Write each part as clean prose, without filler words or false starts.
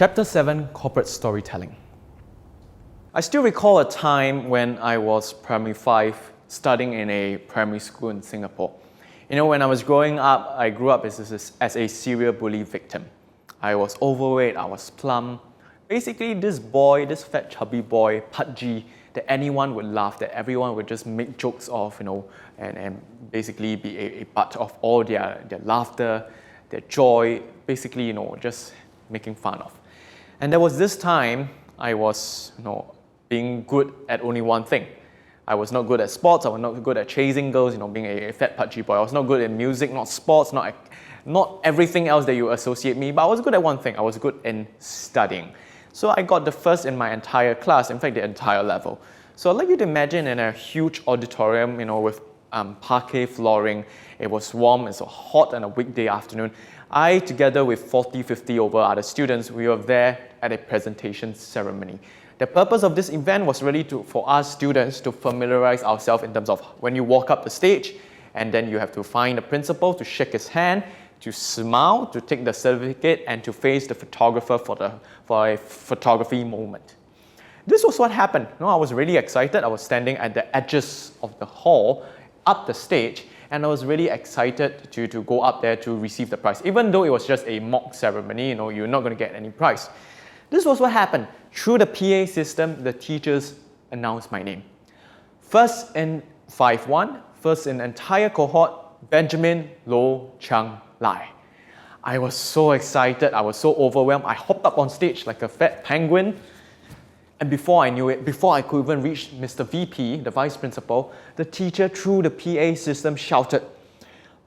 Chapter 7, Corporate Storytelling. I still recall a time when I was primary 5, studying in a primary school in Singapore. When I was growing up, I grew up as a serial bully victim. I was overweight, I was plump. Basically, this fat chubby boy, Pudgy, that anyone would laugh, that everyone would just make jokes of, and basically be a butt of all their laughter, their joy, basically, just making fun of. And there was this time I was, being good at only one thing. I was not good at sports, I was not good at chasing girls, being a fat pudgy boy. I was not good at music, not sports, not everything else that you associate me, but I was good at one thing. I was good in studying. So I got the first in my entire class, in fact the entire level. So I'd like you to imagine in a huge auditorium, with parquet flooring. It was warm, it's hot on a weekday afternoon. I, together with 40, 50 over other students, we were there at a presentation ceremony. The purpose of this event was really for us students to familiarize ourselves in terms of when you walk up the stage, and then you have to find the principal, to shake his hand, to smile, to take the certificate, and to face the photographer for a photography moment. This was what happened. I was really excited. I was standing at the edges of the hall, up the stage, and I was really excited to go up there to receive the prize. Even though it was just a mock ceremony, you're not going to get any prize. This was what happened. Through the PA system, the teachers announced my name. First in 5-1, first in the entire cohort, Benjamin Lo Chang Lai. I was so excited, I was so overwhelmed. I hopped up on stage like a fat penguin. And before I knew it, before I could even reach Mr. VP, the vice principal, the teacher through the PA system shouted,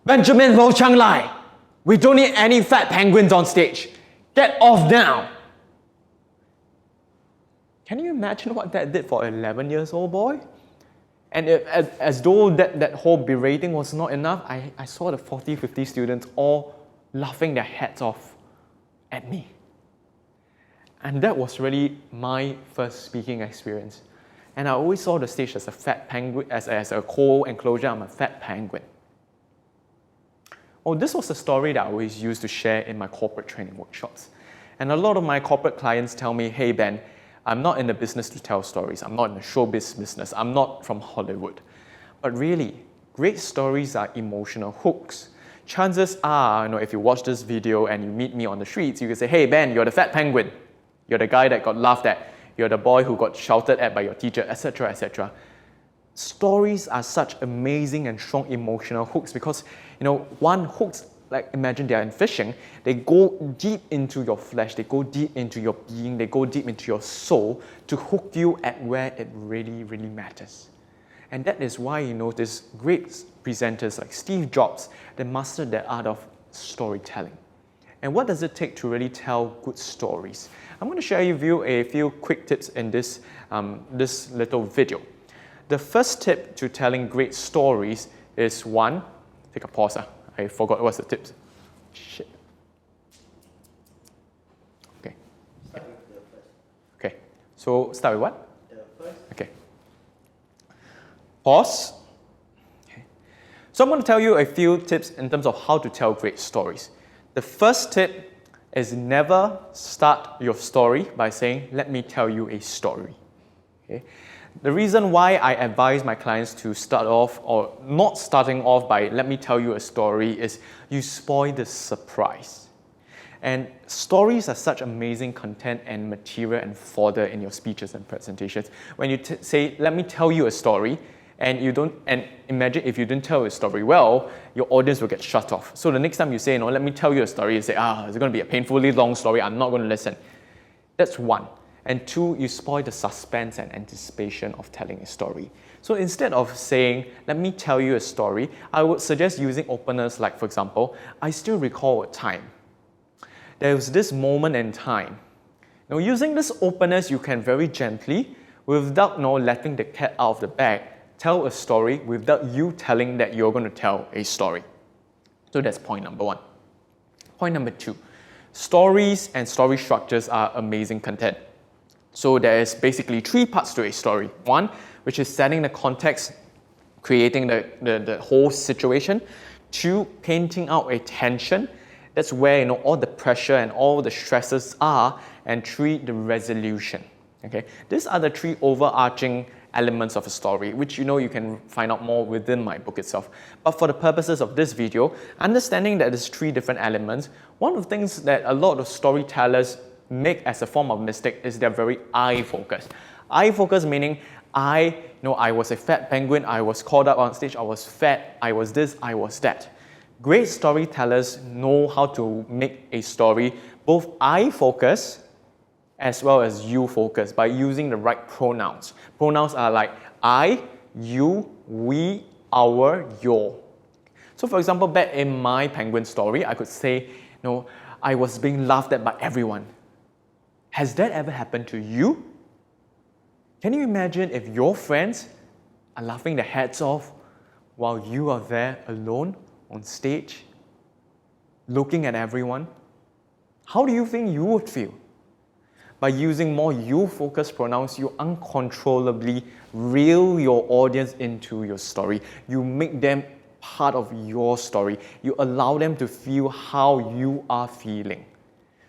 "Benjamin Lo Chang Lai, we don't need any fat penguins on stage. Get off now." Can you imagine what that did for an 11-year-old boy? And as though that whole berating was not enough, I saw the 40, 50 students all laughing their heads off at me. And that was really my first speaking experience. And I always saw the stage as a fat penguin, as a cold enclosure. I'm a fat penguin. This was a story that I always used to share in my corporate training workshops. And a lot of my corporate clients tell me, "Hey Ben, I'm not in the business to tell stories. I'm not in the showbiz business. I'm not from Hollywood." But really, great stories are emotional hooks. Chances are, if you watch this video and you meet me on the streets, you can say, "Hey Ben, you're the fat penguin. You're the guy that got laughed at. You're the boy who got shouted at by your teacher," etc., etc. Stories are such amazing and strong emotional hooks because, one hooks, like imagine they are in fishing, they go deep into your flesh, they go deep into your being, they go deep into your soul to hook you at where it really, really matters. And that is why you notice great presenters like Steve Jobs, they mastered the art of storytelling. And what does it take to really tell good stories? I'm going to share with you a few quick tips in this little video. The first tip to telling great stories is one, take a pause. I forgot what's the tips. Shit. Okay. Start with the first. Okay. So start with what? The first. Okay. Pause. Okay. So I'm going to tell you a few tips in terms of how to tell great stories. The first tip is never start your story by saying, "Let me tell you a story." Okay? The reason why I advise my clients to start off or not starting off by "let me tell you a story" is you spoil the surprise. And stories are such amazing content and material and fodder in your speeches and presentations. When you say, "Let me tell you a story," and imagine if you didn't tell a story well, your audience will get shut off. So the next time you say, "Let me tell you a story," you say, "It's going to be a painfully long story, I'm not going to listen." That's one. And two, you spoil the suspense and anticipation of telling a story. So instead of saying, "Let me tell you a story," I would suggest using openers like, for example, "I still recall a time. There was this moment in time." Now, using these openers, you can very gently, without letting the cat out of the bag, tell a story without you telling that you're going to tell a story. So that's point number one. Point number two, stories and story structures are amazing content. So there is basically 3 parts to a story. One, which is setting the context, creating the whole situation. 2, painting out a tension. That's where all the pressure and all the stresses are. And 3, the resolution. Okay, these are the 3 overarching elements of a story, which you can find out more within my book itself. But for the purposes of this video, understanding that there's 3 different elements, one of the things that a lot of storytellers make as a form of mistake is they're very I-focused. I-focused meaning I was a fat penguin, I was called up on stage, I was fat, I was this, I was that. Great storytellers know how to make a story both I-focused as well as you-focused by using the right pronouns. Pronouns are like I, you, we, our, your. So for example, back in my penguin story, I could say, I was being laughed at by everyone. Has that ever happened to you? Can you imagine if your friends are laughing their heads off while you are there alone on stage, looking at everyone? How do you think you would feel? By using more you-focused pronouns, you uncontrollably reel your audience into your story. You make them part of your story. You allow them to feel how you are feeling.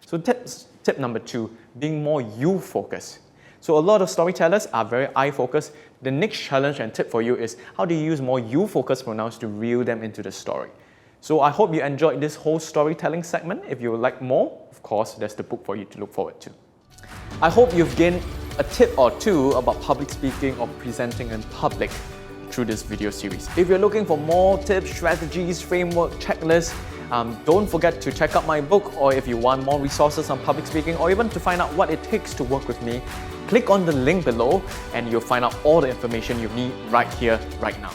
So tip number 2, being more you-focused. So a lot of storytellers are very I-focused. The next challenge and tip for you is how do you use more you-focused pronouns to reel them into the story. So I hope you enjoyed this whole storytelling segment. If you would like more, of course, there's the book for you to look forward to. I hope you've gained a tip or 2 about public speaking or presenting in public through this video series. If you're looking for more tips, strategies, framework, checklists, don't forget to check out my book, or if you want more resources on public speaking or even to find out what it takes to work with me, click on the link below and you'll find out all the information you need right here, right now.